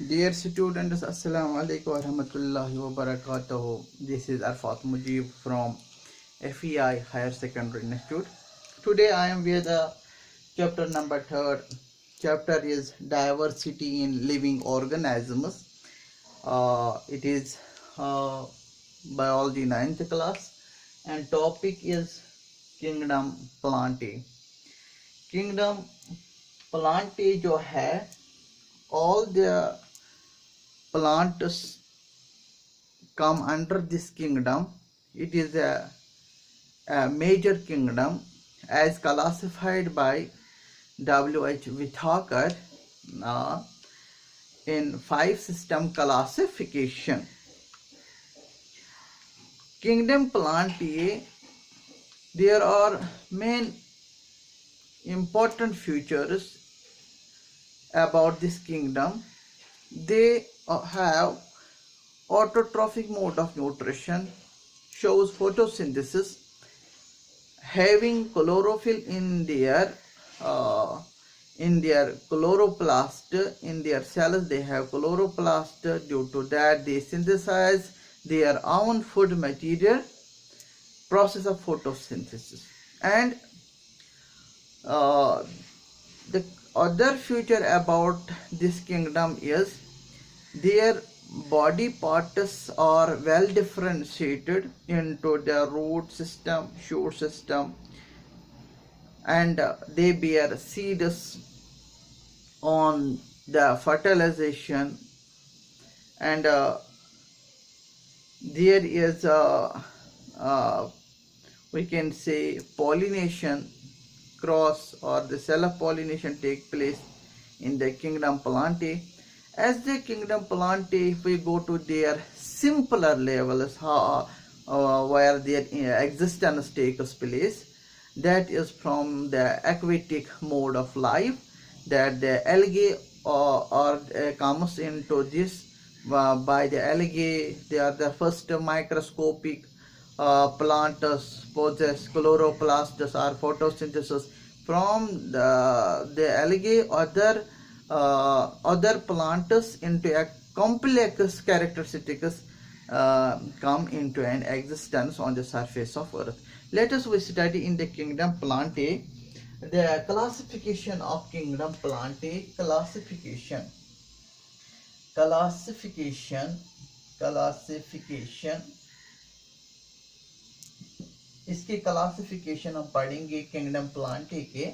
Dear students, Assalamu alaikum wa rahmatullahi wa barakatuh. This is Arfat Mujib from FEI Higher Secondary Institute. Today I am with chapter number 3rd. Chapter is Diversity in Living Organisms. It is Biology 9th class and topic is Kingdom Plantae. Kingdom Plantae जो है, all the plants come under this kingdom. It is a major kingdom as classified by W.H. Whitaker in 5 system classification. Kingdom Plantae, there are main important features about this kingdom. They have autotrophic mode of nutrition, shows photosynthesis, having chlorophyll in their chloroplast, in their cells they have chloroplast. Due to that they synthesize their own food material, process of photosynthesis. And the other feature about this kingdom is their body parts are well differentiated into the root system, shoot system, and they bear seeds on the fertilization, and there is we can say pollination, cross or the self-pollination take place in the Kingdom Plantae. As the Kingdom Plantae, if we go to their simpler levels, where their existence takes place, that is from the aquatic mode of life, that the algae comes into this. By the algae, they are the first microscopic plants possess chloroplasts or photosynthesis. From the algae, other plants into a complex characteristics come into an existence on the surface of earth. Let us we study in the Kingdom Plantae the classification of Kingdom Plantae. Classification इसके classification हम पढ़ेंगे kingdom Plantae के.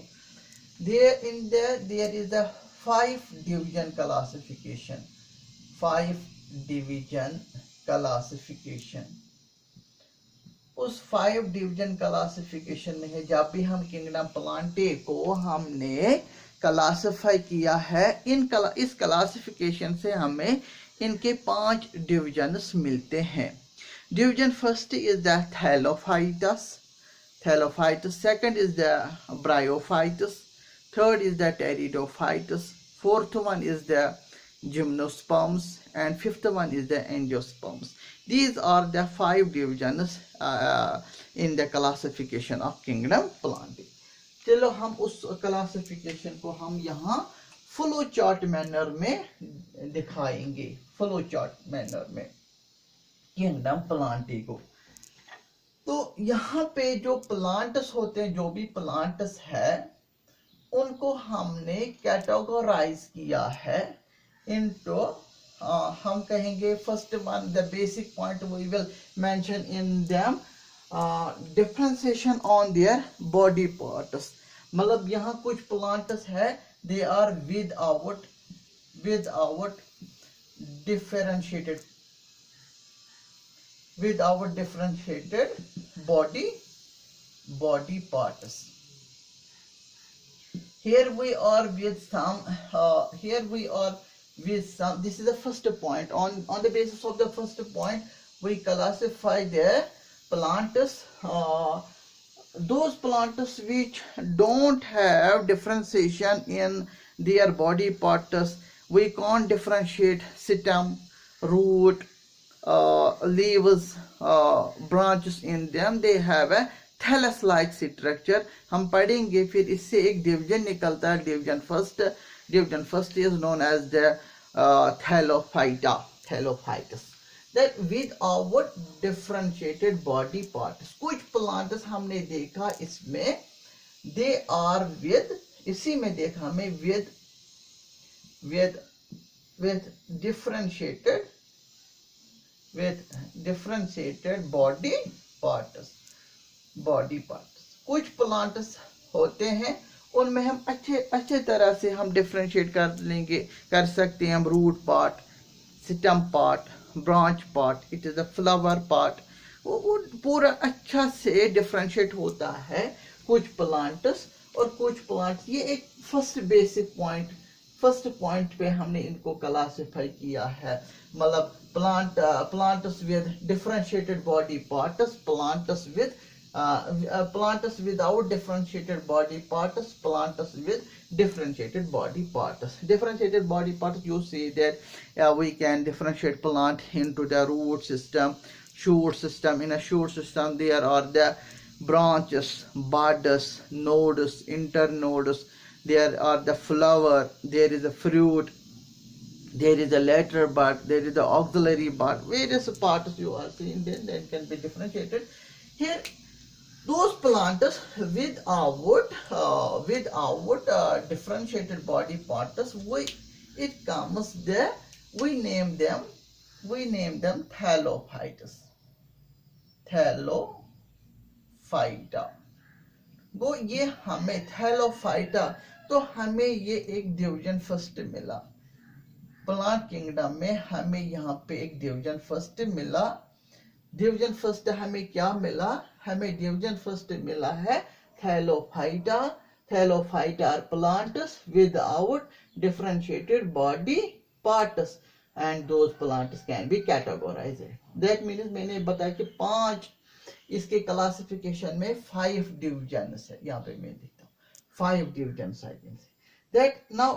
there is a 5 division classification. उस 5 division classification में है, जब भी हम किंगडम प्लांटे को हमने क्लासिफाई किया है, इस क्लासिफिकेशन से हमें इनके 5 डिविजन्स मिलते हैं. Division first is the Thallophytus. Second is the Bryophytus. Third is the Pteridophytus. Fourth one is the Gymnosperms, and fifth one is the Angiosperms. These are the 5 divisions in the classification of Kingdom Plantae. चलो हम उस classification को हम यहाँ flow chart manner में दिखाएंगे. Flow chart manner में kingdom Plantae को. तो यहाँ पे जो प्लांट्स होते हैं, जो भी प्लांट्स है, उनको हमने कैटेगराइज किया है इनटू हम कहेंगे first one the basic point we will mention in them differentiation on their body parts. मतलब यहाँ कुछ प्लांट्स है, they are without differentiated body parts. Here we are with some this is the first point. On the basis of the first point we classify the plants, those plants which don't have differentiation in their body parts. We can't differentiate stem, root, leaves, branches in them. They have a thallus like structure. हम पढ़ेंगे फिर इससे एक division निकलता है. Division first is known as the thallophytus, that without differentiated body parts. कुछ plants हमने देखा इसमें they are with, इसी में देखा हमें with differentiated body parts. कुछ प्लांट्स होते हैं उनमें हम अच्छे तरह से हम डिफरेंशिएट कर सकते हैं हम root part, stem part, branch part, it is the flower part, वो पूरा अच्छा से डिफरेंशिएट होता है कुछ प्लांट्स और कुछ प्लांट्स। ये एक फर्स्ट पॉइंट पे हमने इनको क्लासिफाई किया है, मतलब plants with differentiated body parts, plants without differentiated body parts, plants with differentiated body parts. Differentiated body parts, you see that we can differentiate plant into the root system, shoot system. In a shoot system there are the branches, buds, nodes, internodes, there are the flower, there is a fruit, there is a lateral bud, there is the auxiliary bud, various parts you are seeing, then that can be differentiated. Here those plants without differentiated body parts, we name them thallophytes. वो ये हमें Thallophyta, तो हमें ये एक division first मिला plant kingdom में, हमें यहाँ पे एक डिवीजन फर्स्ट मिला। डिवीजन फर्स्ट हमें क्या मिला? हमें डिवीजन फर्स्ट मिला है Thallophyta. Thallophyta are plants without differentiated body parts and those plants can be categorised. That means मैंने बताया कि 5 इसके क्लासिफिकेशन में 5 डिविजन्स है। यहाँ पे मैं देखता हूँ 5 divisions I can say that. Now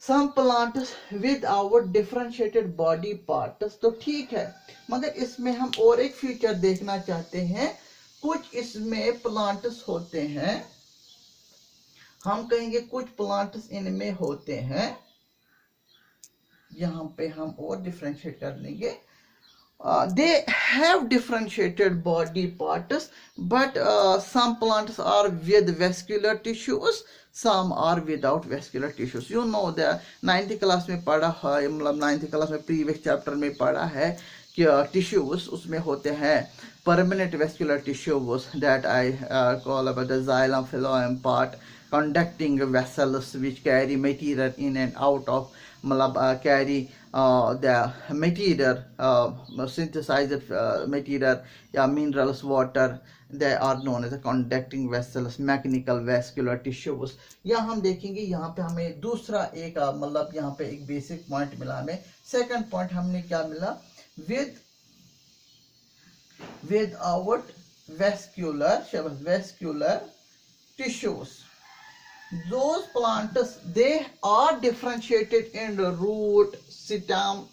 some plants without differentiated body parts, तो ठीक है, मगर इसमें हम और एक फीचर देखना चाहते हैं। कुछ इसमें प्लांट्स होते हैं, हम कहेंगे कुछ प्लांट्स इनमें होते हैं, यहाँ पे हम और डिफरेंशिएट कर लेंगे। They have differentiated body parts, but some plants are with vascular tissues, some are without vascular tissues. You know the 9th class में पढ़ा है, मतलब 9th class में previous chapter में पढ़ा है कि tissues उसमें होते हैं permanent vascular tissues that I call about the xylem, phloem part, conducting vessels which carry material in and out of, मतलब carry the material, synthesized material या minerals, water, they are known as the conducting vessels, mechanical vascular tissues. यहाँ हम देखेंगे, यहाँ पे हमें दूसरा एक मतलब यहाँ पे एक बेसिक पॉइंट मिला हमें। सेकंड पॉइंट हमने क्या मिला? without vascular tissues. Those plants, they are differentiated in the root, stem,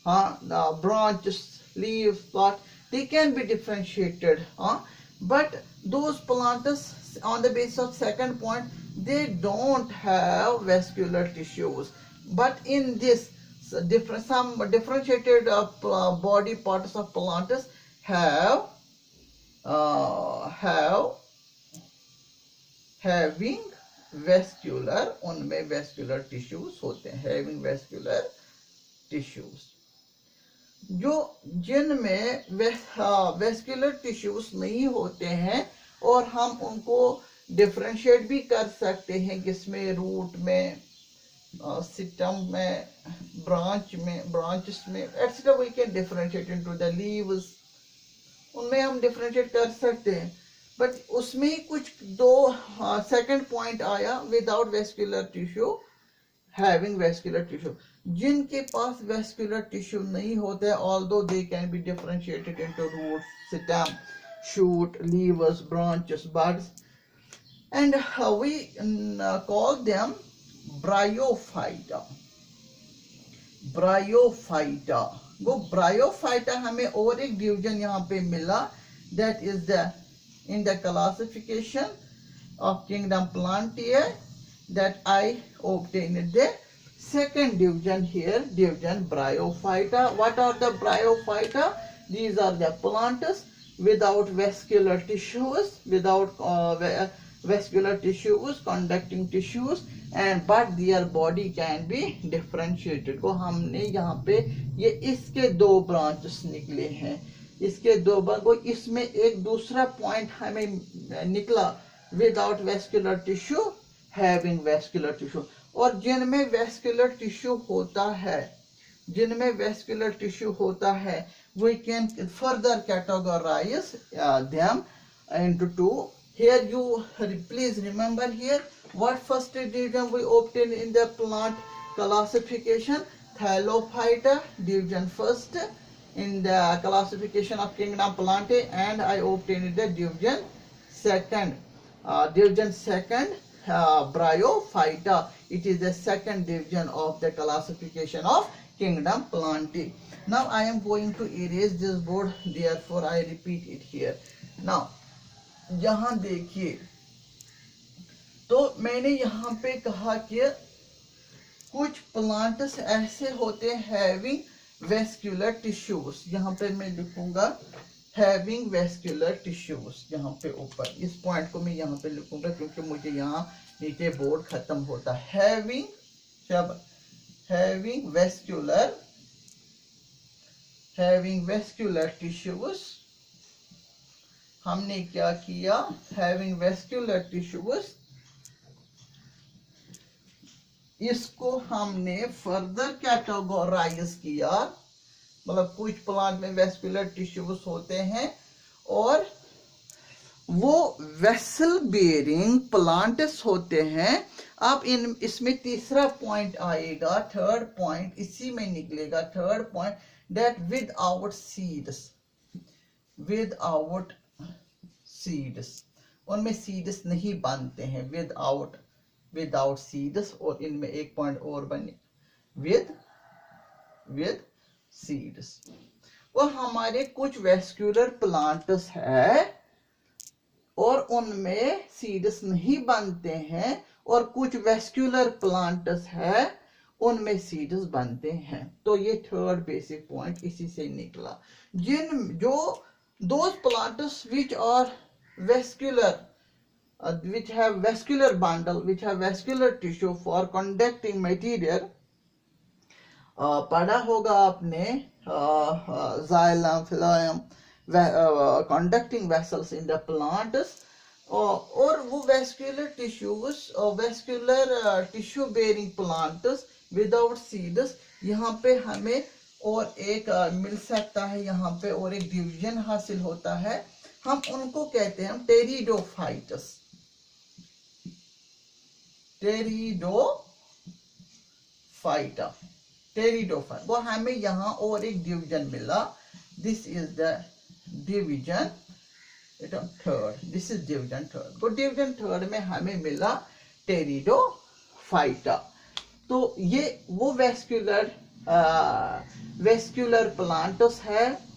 the branches, leaves, part. They can be differentiated, but those plants, on the basis of second point, they don't have vascular tissues. But in this, some differentiated body parts of plants having vascular, उनमें vascular tissues होते हैं, having vascular tissues। जो जिनमें vascular tissues नहीं होते हैं और हम उनको differentiate भी कर सकते हैं, किसमें? रूट में, स्टेम में, branches में, etc. we can differentiate into the leaves, उनमें हम differentiate कर सकते हैं। बट उसमें ही कुछ दो सेकंड पॉइंट आया, without vascular tissue, having vascular tissue. जिनके पास वेस्कुलर टिश्यू नहीं होता है, although they can be differentiated into root, stem, shoot, leaves, branches, buds, and we call them bryophyta. Bryophyta, वो ब्रायोफाइटा हमें और एक डिवीजन यहाँ पे मिला, that is the in the classification of kingdom Plantae that I obtained the Second division here, division Bryophyta. What are the Bryophyta? These are the plants without vascular tissues, vascular tissues, conducting tissues, and but their body can be differentiated. को हमने यहाँ पे ये इसके दो branches निकले हैं, इसके दो को इसमें एक दूसरा पॉइंट हमें निकला without vascular tissue, having vascular tissue. और जिनमें वेस्कुलर टिश्यू होता है, जिनमें वेस्कुलर टिश्यू होता है, we can further categorize them into two. Here you please remember here what first division we obtained in the plant classification. Thallophyta division first in the classification of kingdom Plantae, and I obtained the division second. Bryophyta. It is the second division of the classification of kingdom Plantae. Now I am going to erase this board, therefore I repeat it here. Now यहाँ देखिए, तो मैंने यहाँ पे कहा कि कुछ plants ऐसे होते हैं हैविंग वेस्कुलर टिश्यूज. यहाँ पे मैं लिखूंगा हैविंग वेस्कुलर टिश्यूज. यहाँ पे ऊपर इस पॉइंट को मैं यहाँ पे लिखूंगा क्योंकि मुझे यहाँ नीचे बोर्ड खत्म होता है. Having vascular tissues. हमने क्या किया, हैविंग वेस्कुलर टिश्यूज, इसको हमने फर्दर कैटेगोराइज किया. मतलब कुछ प्लांट में वेस्कुलर टिश्यूज होते हैं और वो वेसल बेरिंग प्लांट्स होते हैं. अब इसमें तीसरा पॉइंट आएगा, थर्ड पॉइंट इसी में निकलेगा. Third point that without seeds, उनमें सीड्स नहीं बनते हैं. Without seeds. और इनमें एक पॉइंट और बने विद सीड्स. वो हमारे कुछ वेस्कुलर प्लांट्स है और उनमें सीड्स नहीं बनते हैं, और कुछ वेस्कुलर प्लांट्स है उनमें सीड्स बनते हैं. तो ये थर्ड बेसिक पॉइंट इसी से निकला. those plants which are vascular, which have vascular bundle, which have vascular tissue for conducting material. पढ़ा होगा आपने xylem, phloem, conducting vessels in the plants. और वो vascular tissues और vascular tissue bearing plants without seeds, यहाँ पे हमें और एक मिल सकता है. यहाँ पे और एक डिवीजन हासिल होता है. हम उनको कहते हैं टेरिडोफाइट्स. टेरिडोफाइट. वो हमें यहाँ और एक डिवीजन मिला. This is the division third. This is division third. तो डिवीजन थर्ड में हमें मिला टेरिडोफाइटा. तो ये वो वेस्कुलर प्लांट्स है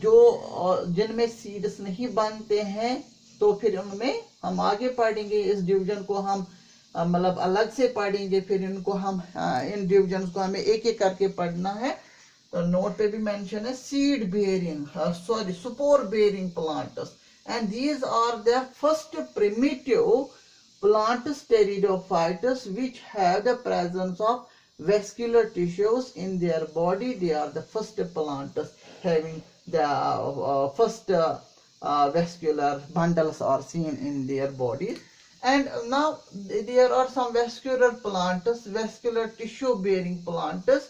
जो जिनमें सीड्स नहीं बनते हैं. तो फिर उनमें हम आगे पढ़ेंगे. इस डिवीजन को हम मतलब अलग से पढ़ेंगे. फिर इनको हम इन डिवीजन को हमें एक एक करके पढ़ना है. तो नोट पे भी मेंशन है seed bearing, spore bearing plants, and these are the first primitive plants, pteridophytes, which have the presence of vascular tissues in their body. They are the first plants having the first vascular bundles are seen in their bodies. And now there are some vascular plants, vascular tissue bearing plants,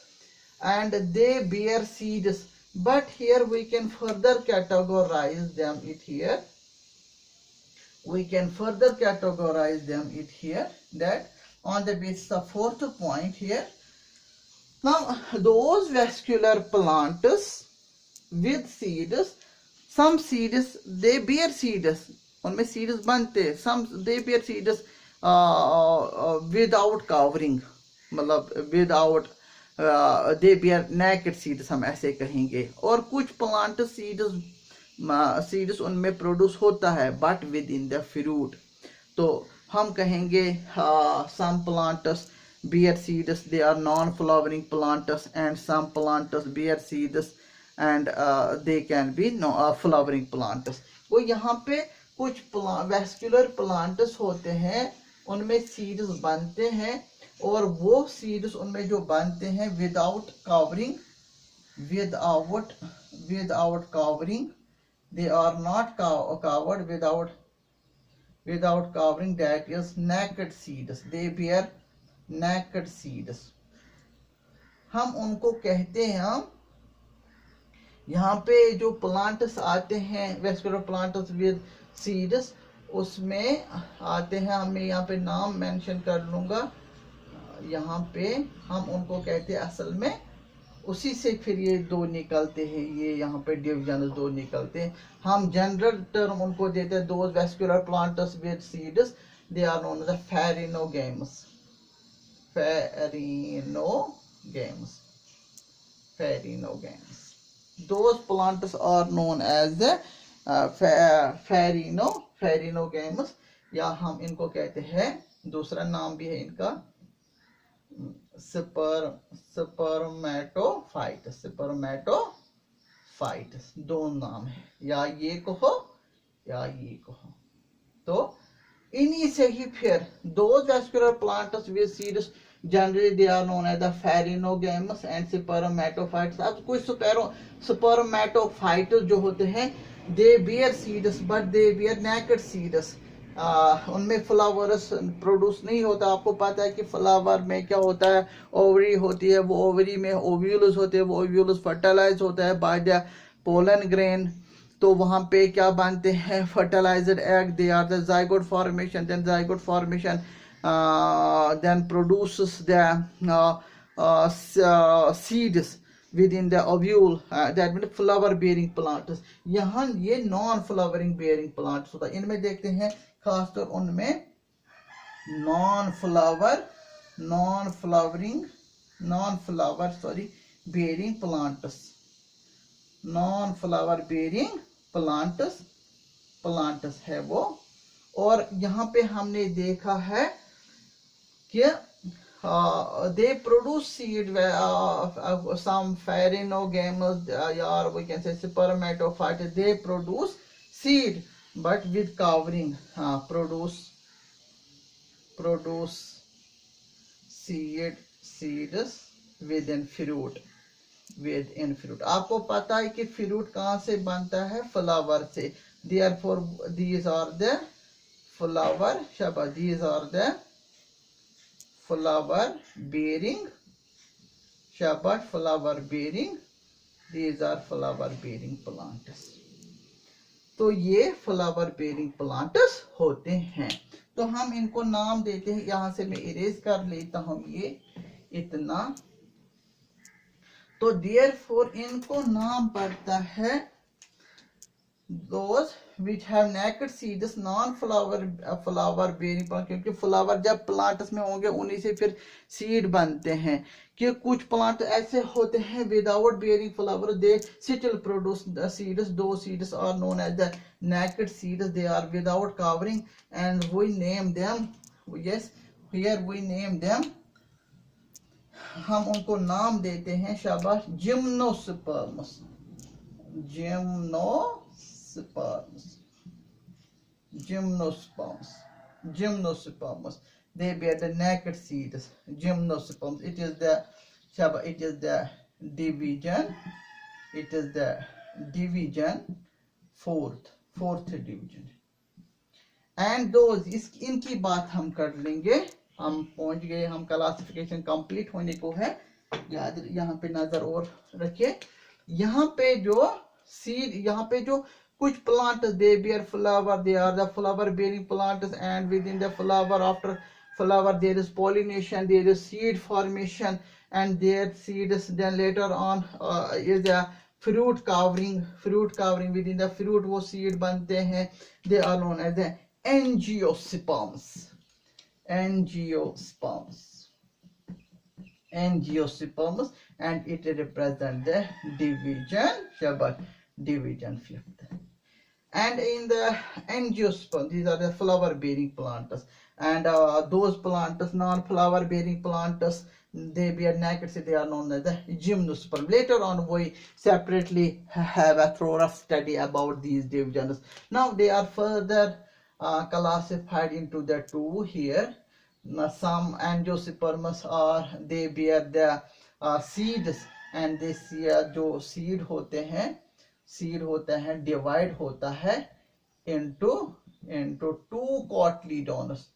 and they bear seeds. But here we can further categorize them here. We can further categorize them here, that on the basis of fourth point here. Now those vascular plants with seeds, some seeds they bear seeds, उनमें seeds बनते, some they bear seeds without covering, मतलब without they bear naked seeds हम ऐसे कहेंगे. और कुछ plant seeds उनमें produce होता है but with in the fruit. तो हम कहेंगे some plants bear seeds, they are non-flowering plants, and some plants bear seeds and they can be flowering plants. वो यहाँ पे कुछ वेस्कुलर प्लांट्स होते हैं, उनमें सीड्स बनते हैं, और वो सीड्स उनमें जो बनते हैं without covering, without covering, they are not covered without covering, that is naked seeds, they bear naked seeds. हम उनको कहते हैं, हम यहाँ पे जो प्लांट्स आते हैं वेस्कुलर प्लांट्स विद सीड्स, उसमें आते हैं, हमें यहाँ पे नाम मेंशन कर लूँगा, यहाँ पे हम उनको कहते हैं, असल में उसी से फिर ये दो निकलते हैं, ये यहाँ पे डिविजन दो निकलते हैं, हम जनरल टर्म उनको देते हैं, those vascular plants with seeds, they are known as phanerogams, phanerogams, phanerogams. Those plants are known as the phanerogams, या हम इनको कहते हैं, दूसरा नाम भी है इनका स्पर्मेटोफाइट्स, स्पर्मेटोफाइट्स, दो नाम है, या ये कहो या ये कहो. तो इन्हीं से ही फिर those vascular plants with seeds, generally they are known as the pharynogames and spermatophytes. अब कुछ spermatophytes जो होते हैं, they bear seeds but they bear naked seeds. उनमें फ्लावर्स प्रोड्यूस नहीं होता. आपको पता है कि फ्लावर में क्या होता है, ओवरी होती है, वो ओवरी में ओव्यूल्स होते हैं, वो ओव्यूल्स फर्टिलाइज होता है बाय द पोलन ग्रेन. तो वहां पे क्या बनते हैं, fertilised egg, they are the zygote formation, then zygote formation then produces the seeds within the ovule, that means flower bearing plants. यहाँ ये non flowering bearing plants होता है. इनमें देखते हैं खासतौर उनमें non flower bearing plants, non flower bearing plants है वो. और यहाँ पे हमने देखा है कि they produce seed, some pharynogames, or we can say spermatophytes, they produce seed but with covering, produce seeds within fruit. आपको पता है कि फ्रूट कहाँ से बनता है, फ्लावर से. Therefore these are the flower shaba, these are the flower bearing shabat, flower bearing, these are flower bearing plants. तो ये फ्लावर बेरिंग प्लांट्स होते हैं. तो हम इनको नाम देते हैं, यहां से मैं इरेज कर लेता हूं ये इतना. तो therefore इनको नाम पड़ता है those which have naked seeds, non flower bearing plant, क्योंकि फ्लावर जब प्लांट्स में होंगे उन्हीं से फिर सीड बनते हैं. कि कुछ प्लांट ऐसे होते हैं without bearing flower, they still produce the seeds, those seeds are known as the naked seeds, they are without covering, and we name them, yes, here we name them, हम उनको नाम देते हैं शाबाश, gymnosperms, gymnosperms, they bear the naked seeds, gymnosperms. It is the division, fourth division. And those इनकी बात हम कर लेंगे. हम पहुंच गए, हम क्लासिफिकेशन कंप्लीट होने को है. याद यहाँ पे नजर और रखिए. यहाँ पे जो सीड, यहाँ पे जो कुछ plants, they bear flower, they are the flower bearing plants, and within the flower, after flower there is pollination, there is seed formation, and their seeds then later on is a fruit covering, within the fruit वो seed बनते हैं, they are known as the angiosperms, and it represents the division fifth. And in the angiosperm, these are the flower bearing plants. and those plants, non-flower bearing plants, they bear naked, so they are known as the gymnosperm. Later on, we separately have a thorough study about these divisions. Now they are further classified into the two here. Some angiosperms are, they bear the seeds, and this जो seed होते हैं divide होता है into two cotyledons,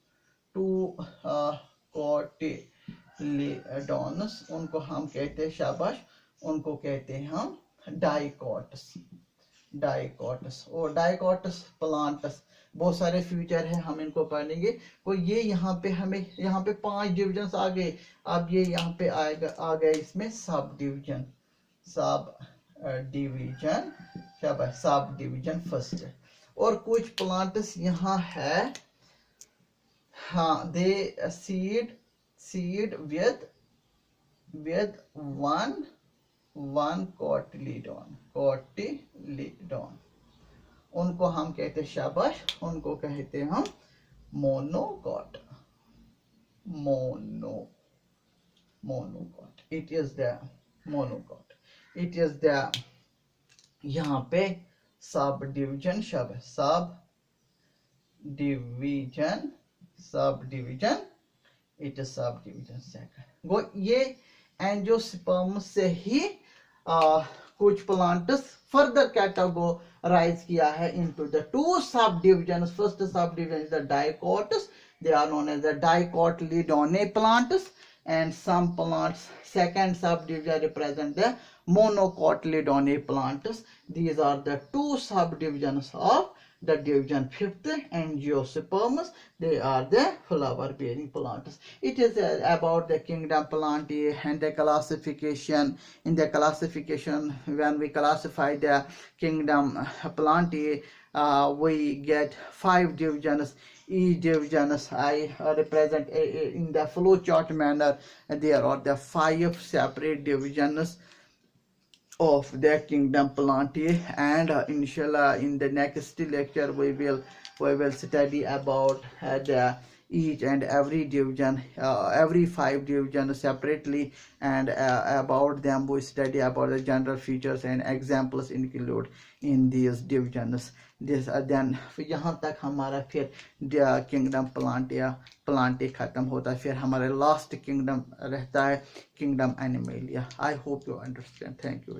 उनको हम कहते हैं, शाबाश, उनको कहते हैं हम डाइकोट्स और डाइकोट्स प्लांट्स। बहुत सारे फ्यूचर है, हम इनको पढ़ेंगे। तो ये यहाँ पे हमें, यहाँ पे 5 डिविजन्स आ गए। अब ये यहाँ पे आएगा, आ गया इसमें सब डिवीजन शाबाश, सब डिवीजन फर्स्ट। और कुछ प्लांट्स यहाँ है, हाँ, दे सीड with one cotyledon, उनको हम कहते हैं, शाबाश, उनको कहते हैं हम monocot. It is the monocot. It is the, यहाँ पे सब डिवीजन, शाबाश, sub division, it is sub division second. वो ये एंजियोस्पर्म से ही कुछ प्लांट्स फर्दर कैटेगोराइज किया है into the two subdivisions. First subdivision is the dicots. They are known as the dicotyledone plants, and some plants, second subdivision represent the monocotyledone plants. These are the two subdivisions of the division fifth, angiosperms. They are the flower bearing plants. It is about the kingdom Plantae and the classification. In the classification, when we classify the kingdom Plantae, we get 5 divisions. Each divisions I represent in the flow chart manner. There are the 5 separate divisions of the kingdom Plantae, and inshallah in the next lecture we will study about the each and every division, every 5 divisions separately, and about them we study about the general features and examples include in these divisions. This then यहाँ तक हमारा फिर kingdom Plantae खत्म होता है, फिर हमारे last kingdom रहता है kingdom animalia. I hope you understand. Thank you.